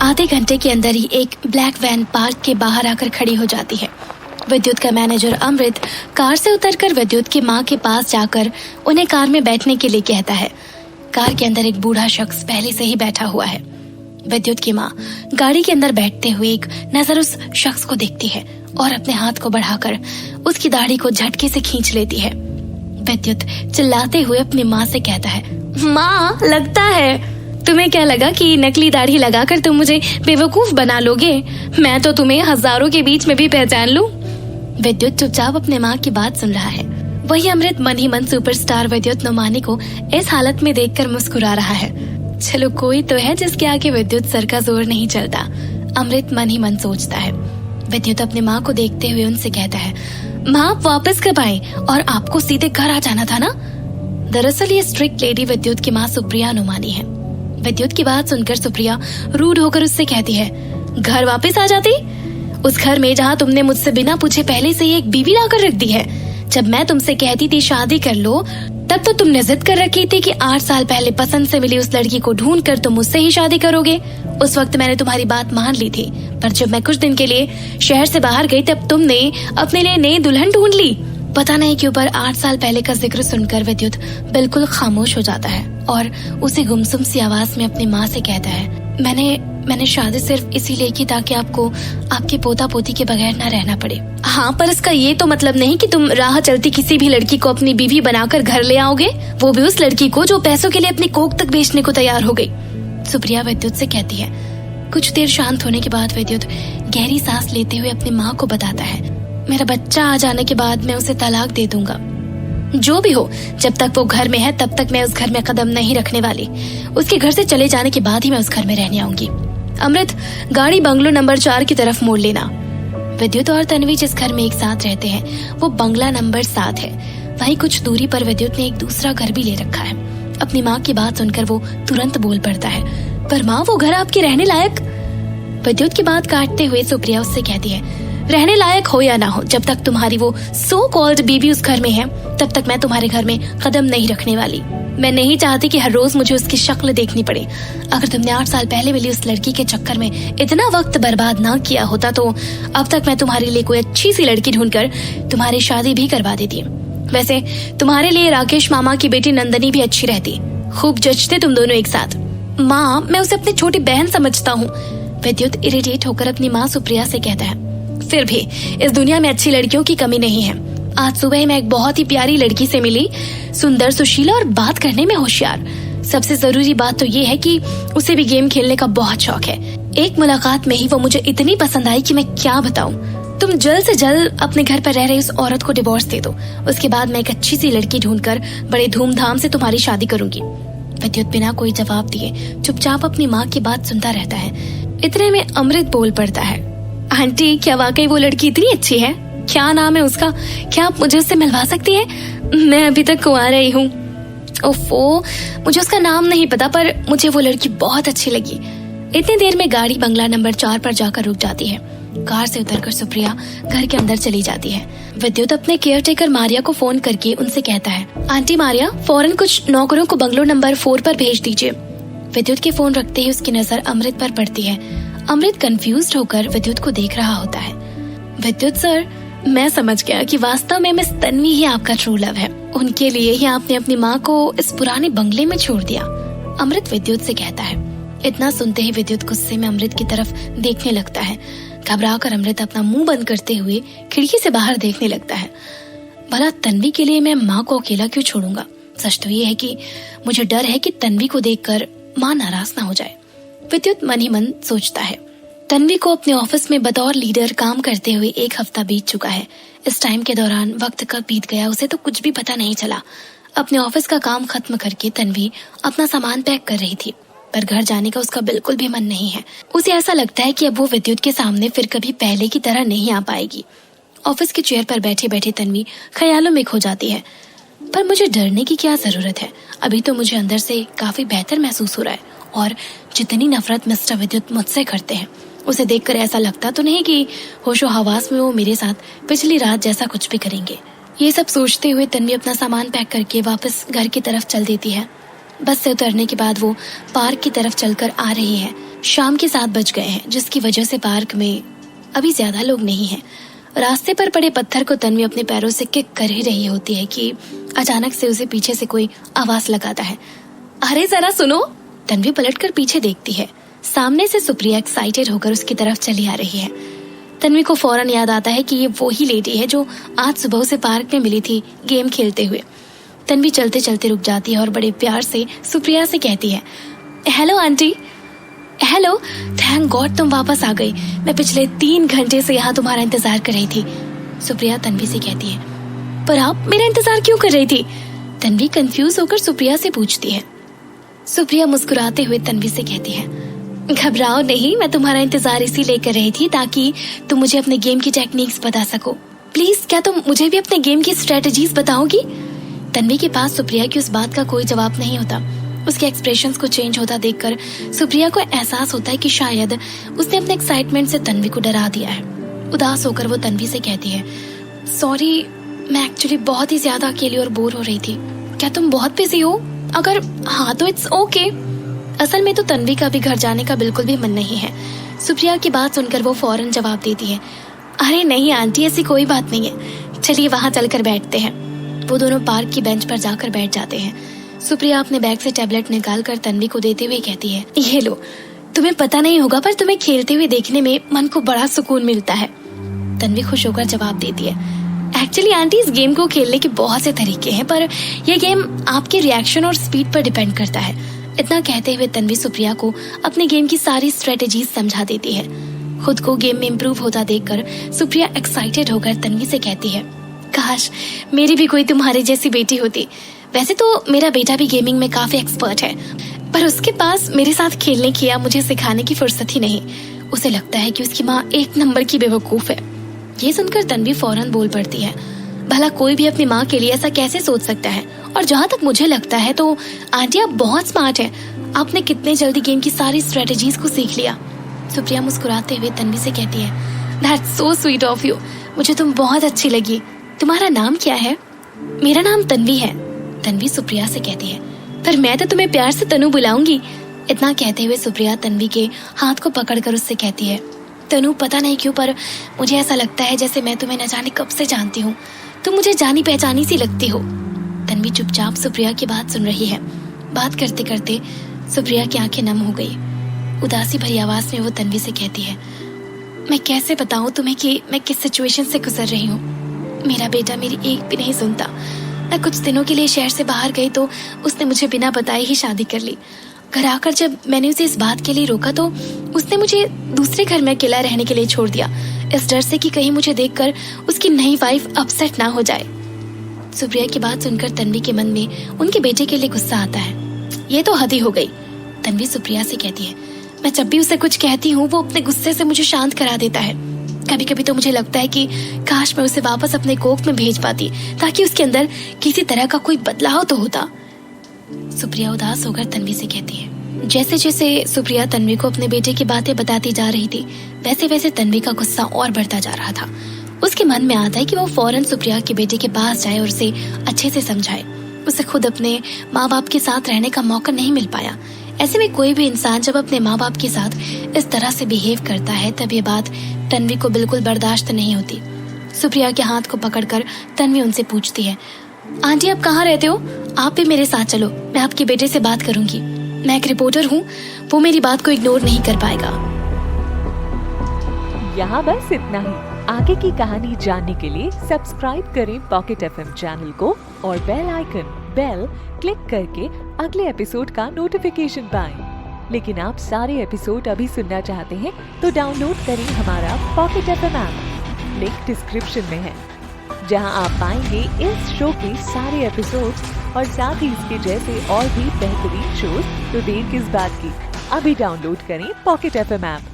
आधे घंटे के अंदर ही एक ब्लैक वैन पार्क के बाहर आकर खड़ी हो जाती है। विद्युत का मैनेजर अमृत कार से उतरकर विद्युत की माँ के पास जाकर उन्हें कार में बैठने के लिए कहता है। कार के अंदर एक बूढ़ा शख्स पहले से ही बैठा हुआ है। विद्युत की माँ गाड़ी के अंदर बैठते हुए एक नजर उस शख्स को देखती है और अपने हाथ को बढ़ाकर उसकी दाढ़ी को झटके से खींच लेती है। विद्युत चिल्लाते हुए अपनी माँ से कहता है, माँ, लगता है तुम्हें क्या लगा कि नकली दाढ़ी लगाकर तुम मुझे बेवकूफ बना लोगे? मैं तो तुम्हें हजारों के बीच में भी पहचान लूं। विद्युत चुपचाप अपने माँ की बात सुन रहा है। वही अमृत मन ही मन सुपरस्टार विद्युत नोमानी को इस हालत में देखकर मुस्कुरा रहा है। चलो कोई तो है जिसके आगे विद्युत सर का जोर नहीं चलता, अमृत मन ही मन सोचता है। विद्युत अपनी माँ को देखते हुए उनसे कहता है, माँ आप वापस कब आए? और आपको सीधे घर आ जाना था ना। दरअसल ये स्ट्रिक्ट लेडी विद्युत की माँ सुप्रिया नोमानी है। विद्युत की बात सुनकर सुप्रिया रूड होकर उससे कहती है, घर वापस आ जाती? उस घर में जहाँ तुमने मुझसे बिना पूछे पहले से ही एक बीवी लाकर रख दी है। जब मैं तुमसे कहती थी शादी कर लो, तब तो तुमने जिद कर रखी थी कि 8 साल पहले पसंद से मिली उस लड़की को ढूंढ कर तुम मुझसे ही शादी करोगे। उस वक्त मैंने तुम्हारी बात मान ली थी, पर जब मैं कुछ दिन के लिए शहर से बाहर गई तब तुमने अपने लिए नई दुल्हन ढूंढ ली। पता नहीं क्यों पर 8 साल पहले का जिक्र सुनकर विद्युत बिल्कुल खामोश हो जाता है और उसी गुमसुम सी आवाज में अपनी माँ से कहता है, मैंने शादी सिर्फ इसीलिए की ताकि आपको आपके पोता पोती के बगैर ना रहना पड़े। हाँ, पर इसका ये तो मतलब नहीं कि तुम राह चलती किसी भी लड़की को अपनी बीवी बनाकर घर ले आओगे, वो भी उस लड़की को जो पैसों के लिए अपनी कोख तक बेचने को तैयार हो गई। सुप्रिया विद्युत से कहती है। कुछ देर शांत होने के बाद विद्युत गहरी सांस लेते हुए अपनी माँ को बताता है, मेरा बच्चा आ जाने के बाद मैं उसे तलाक दे दूंगा। जो भी हो, जब तक वो घर में है तब तक मैं उस घर में कदम नहीं रखने वाली। उसके घर से चले जाने के बाद ही मैं उस घर में रहने आऊंगी। अमृत, गाड़ी बंगलो नंबर 4 की तरफ मोड़ लेना। विद्युत और तन्वी जिस घर में एक साथ रहते हैं वो बंगला नंबर 7 है। वहीं कुछ दूरी पर विद्युत ने एक दूसरा घर भी ले रखा है। अपनी माँ की बात सुनकर वो तुरंत बोल पड़ता है, पर माँ वो घर आपके रहने लायक? विद्युत की बात काटते हुए सुप्रिया उससे कहती है, रहने लायक हो या ना हो, जब तक तुम्हारी वो सो कॉल्ड बीबी उस घर में है तब तक मैं तुम्हारे घर में कदम नहीं रखने वाली। मैं नहीं चाहती कि हर रोज मुझे उसकी शक्ल देखनी पड़े। अगर तुमने 8 साल पहले मिली उस लड़की के चक्कर में इतना वक्त बर्बाद ना किया होता तो अब तक मैं तुम्हारे लिए कोई अच्छी सी लड़की ढूंढकर तुम्हारी शादी भी करवा देती। वैसे तुम्हारे लिए राकेश मामा की बेटी नंदनी भी अच्छी रहती, खूब जचते तुम दोनों एक साथ। माँ, मैं उसे अपनी छोटी बहन समझता हूँ। विद्युत इरिटेट होकर अपनी माँ सुप्रिया से कहता है, फिर भी इस दुनिया में अच्छी लड़कियों की कमी नहीं है। आज सुबह मैं एक बहुत ही प्यारी लड़की से मिली, सुंदर, सुशीला और बात करने में होशियार। सबसे जरूरी बात तो ये है कि उसे भी गेम खेलने का बहुत शौक है। एक मुलाकात में ही वो मुझे इतनी पसंद आई कि मैं क्या बताऊं। तुम जल्द से जल्द अपने घर पर रह रही उस औरत को डिवोर्स दे दो। उसके बाद मैं एक अच्छी सी लड़की ढूंढकर बड़े धूमधाम से तुम्हारी शादी करूंगी। विद्युत बिना कोई जवाब दिए चुपचाप अपनी माँ की बात सुनता रहता है। इतने में अमृत बोल पड़ता है, आंटी, क्या वाकई वो लड़की इतनी अच्छी है? क्या नाम है उसका? क्या आप मुझे उससे मिलवा सकती हैं? मैं अभी तक कुंवारा ही हूँ। ओफो, मुझे उसका नाम नहीं पता, पर मुझे वो लड़की बहुत अच्छी लगी। इतनी देर में गाड़ी बंगला नंबर 4 पर जाकर रुक जाती है। कार से उतरकर सुप्रिया घर के अंदर चली जाती है। विद्युत अपने केयरटेकर मारिया को फोन करके उनसे कहता है, आंटी मारिया, फौरन कुछ नौकरों को बंगलो नंबर 4 पर भेज दीजिए। विद्युत के फोन रखते ही उसकी नजर अमृत पर पड़ती है। अमृत कंफ्यूज्ड होकर विद्युत को देख रहा होता है। विद्युत सर, मैं समझ गया कि वास्तव में मिस तन्वी ही आपका ट्रू लव है। उनके लिए ही आपने अपनी माँ को इस पुराने बंगले में छोड़ दिया, अमृत विद्युत से कहता है। इतना सुनते ही विद्युत गुस्से में अमृत की तरफ देखने लगता है। घबराकर अमृत अपना मुंह बंद करते हुए खिड़की से बाहर देखने लगता है। भला तन्वी के लिए मैं माँ को अकेला क्यों छोड़ूंगा? सच तो ये है कि मुझे डर है कि तन्वी को देखकर माँ नाराज ना हो जाए, विद्युत मन ही मन सोचता है। तन्वी को अपने ऑफिस में बतौर लीडर काम करते हुए 1 हफ्ता बीत चुका है। इस टाइम के दौरान वक्त कब बीत गया उसे तो कुछ भी पता नहीं चला। अपने ऑफिस का काम खत्म करके तन्वी अपना सामान पैक कर रही थी, पर घर जाने का उसका बिल्कुल भी मन नहीं है। उसे ऐसा लगता है कि अब वो विद्युत के सामने फिर कभी पहले की तरह नहीं आ पाएगी। ऑफिस की चेयर पर बैठे बैठे तन्वी ख्यालों में खो जाती है। पर मुझे डरने की क्या जरूरत है? अभी तो मुझे अंदर से काफी बेहतर महसूस हो रहा है। और जितनी नफरत मिस्टर विद्युत मुझसे करते हैं, उसे देखकर ऐसा लगता तो नहीं कि होशो हवास में वो मेरे साथ पिछली रात जैसा कुछ भी करेंगे। ये सब सोचते हुए तन्वी अपना सामान पैक करके वापस घर की तरफ चल देती है। बस से उतरने के बाद वो पार्क की तरफ चलकर आ रही है शाम के 7 बज गए हैं, जिसकी वजह से पार्क में अभी ज्यादा लोग नहीं हैं। रास्ते पर पड़े पत्थर को तन्वी अपने पैरों से किक कर ही रही होती है कि अचानक से उसे पीछे से कोई आवाज लगाता है। अरे जरा सुनो। तन्वी पलटकर पीछे देखती है। सामने से सुप्रिया एक्साइटेड होकर उसकी तरफ चली आ रही है। तन्वी को फौरन याद आता है कि ये वो ही लेडी है जो आज सुबह उसे पार्क में मिली थी गेम खेलते हुए। तन्वी चलते चलते रुक जाती है और बड़े प्यार से सुप्रिया से कहती है, hello aunty. Hello, thank God तुम वापस आ गई। मैं पिछले 3 घंटे से यहाँ तुम्हारा इंतजार कर रही थी। सुप्रिया तन्वी से कहती है, पर आप मेरा इंतजार क्यों कर रही थी? तन्वी कंफ्यूज होकर सुप्रिया से पूछती है। सुप्रिया मुस्कुराते हुए तन्वी से कहती है, घबराओ नहीं, मैं तुम्हारा इंतजार इसीलिए कर रही थी ताकि तुम मुझे अपने गेम की टेक्निक्स बता सको। प्लीज क्या तुम मुझे भी अपने गेम की स्ट्रेटजीज बताओगी? तन्वी के पास सुप्रिया की उस बात का कोई जवाब नहीं होता। उसके एक्सप्रेशंस को चेंज होता देखकर सुप्रिया को एहसास होता है कि शायद उसने अपने एक्साइटमेंट से तन्वी को डरा दिया है। उदास होकर वो तन्वी से कहती है, सॉरी, मैं एक्चुअली बहुत ही ज्यादा अकेली और बोर हो रही थी। क्या तुम बहुत बिजी हो? अगर हाँ तो इट्स ओके। असल में तो तन्वी का भी घर जाने का बिल्कुल भी मन नहीं है। सुप्रिया की बात सुनकर वो फौरन जवाब देती है, अरे नहीं आंटी, ऐसी कोई बात नहीं है, चलिए वहां चलकर बैठते हैं। वो दोनों पार्क की बेंच पर जाकर बैठ जाते हैं। सुप्रिया अपने बैग से टैबलेट निकालकर तन्वी को देते हुए कहती है, ये लो, तुम्हें पता नहीं होगा पर तुम्हें खेलते हुए देखने में मन को बड़ा सुकून मिलता है। तन्वी खुश होकर जवाब देती है, एक्चुअली आंटी इस गेम को खेलने के बहुत से तरीके हैं, पर यह गेम आपके रिएक्शन और स्पीड पर डिपेंड करता है। इतना कहते हुए तन्वी सुप्रिया को अपने गेम की सारी स्ट्रेटेजीज समझा देती है। खुद को गेम में इम्प्रूव होता देखकर सुप्रिया एक्साइटेड होकर तन्वी से कहती है, काश मेरी भी कोई तुम्हारी जैसी बेटी होती। वैसे तो मेरा बेटा भी गेमिंग में काफी एक्सपर्ट है, पर उसके पास मेरे साथ खेलने की या मुझे सिखाने की फुर्सत ही नहीं। उसे लगता है कि उसकी माँ 1 नंबर की बेवकूफ है। ये सुनकर तन्वी फौरन बोल पड़ती है, भला कोई भी अपनी माँ के लिए ऐसा कैसे सोच सकता है? और जहाँ तक मुझे लगता है तो आंटी आप बहुत स्मार्ट हैं। आपने कितने जल्दी गेम की सारी स्ट्रेटेजीज को सीख लिया। सुप्रिया मुस्कुराते हुए तन्वी से कहती है, that's so sweet of you, मुझे तुम बहुत अच्छी लगी। तुम्हारा नाम क्या है? मेरा नाम तन्वी है। तन्वी सुप्रिया से कहती है, पर मैं तो तुम्हें प्यार से तनु बुलाऊंगी। इतना कहते हुए सुप्रिया तन्वी के हाथ को पकड़कर उससे कहती है, तनु, पता नहीं क्यों पर मुझे ऐसा लगता है जैसे मैं तुम्हें न जाने कब से जानती हूँ। तुम मुझे जानी पहचानी सी लगती हो। तन्वी चुपचाप सुप्रिया की बात सुन रही है। बात करते करते सुप्रिया की आंखें नम हो गई। उदासी भरी आवाज में वो तन्वी से कहती है, मैं कैसे बताऊं तुम्हें कि मैं किस सिचुएशन से गुजर रही हूँ। मेरा बेटा मेरी एक भी नहीं सुनता। मैं कुछ दिनों के लिए शहर से बाहर गई तो उसने मुझे बिना बताए ही शादी कर ली। घर आकर जब मैंने उसे इस बात के लिए रोका तो उसने मुझे दूसरे घर में अकेला रहने के लिए छोड़ दिया, इस डर से कि कहीं मुझे देखकर उसकी नई वाइफ अपसेट ना हो जाए। सुप्रिया की बात सुनकर तन्वी के मन में उनके बेटे के लिए गुस्सा आता है। ये तो हद ही हो गई। तन्वी सुप्रिया से कहती है, मैं जब भी उसे कुछ कहती हूँ वो अपने गुस्से से मुझे शांत करा देता है। कभी कभी तो मुझे लगता है कि काश मैं उसे वापस अपने कोख में भेज पाती ताकि उसके अंदर किसी तरह का कोई बदलाव तो होता। सुप्रिया उदास होकर तन्वी से कहती है। जैसे जैसे सुप्रिया तन्वी को अपने बेटे की बातें बताती जा रही थी वैसे वैसे तन्वी का गुस्सा और बढ़ता जा रहा था। उसके मन में आता है कि वो फौरन सुप्रिया के बेटे के पास जाए और उसे अच्छे से समझाए। उसे खुद अपने माँ बाप के साथ रहने का मौका नहीं मिल पाया। ऐसे में कोई भी इंसान जब अपने माँ बाप के साथ इस तरह से बिहेव करता है तब ये बात तन्वी को बिल्कुल बर्दाश्त नहीं होती। सुप्रिया के हाथ को पकड़कर तन्वी उनसे पूछती है, आंटी आप कहाँ रहते हो? आप भी मेरे साथ चलो, मैं आपके बेटे से बात करूंगी। मैं एक रिपोर्टर हूँ, वो मेरी बात को इग्नोर नहीं कर पाएगा। यहाँ बस इतना ही। आगे की कहानी जानने के लिए सब्सक्राइब करें पॉकेट एफएम चैनल को और बेल आइकन क्लिक करके अगले एपिसोड का नोटिफिकेशन पाएं। लेकिन आप सारे एपिसोड अभी सुनना चाहते हैं तो डाउनलोड करें हमारा pocket FM app. Link description में है, जहां आप पाएंगे इस शो के सारे एपिसोड्स और साथ ही इसके जैसे और भी बेहतरीन शोज। तो देर किस बात की, अभी डाउनलोड करें पॉकेट एफएम ऐप।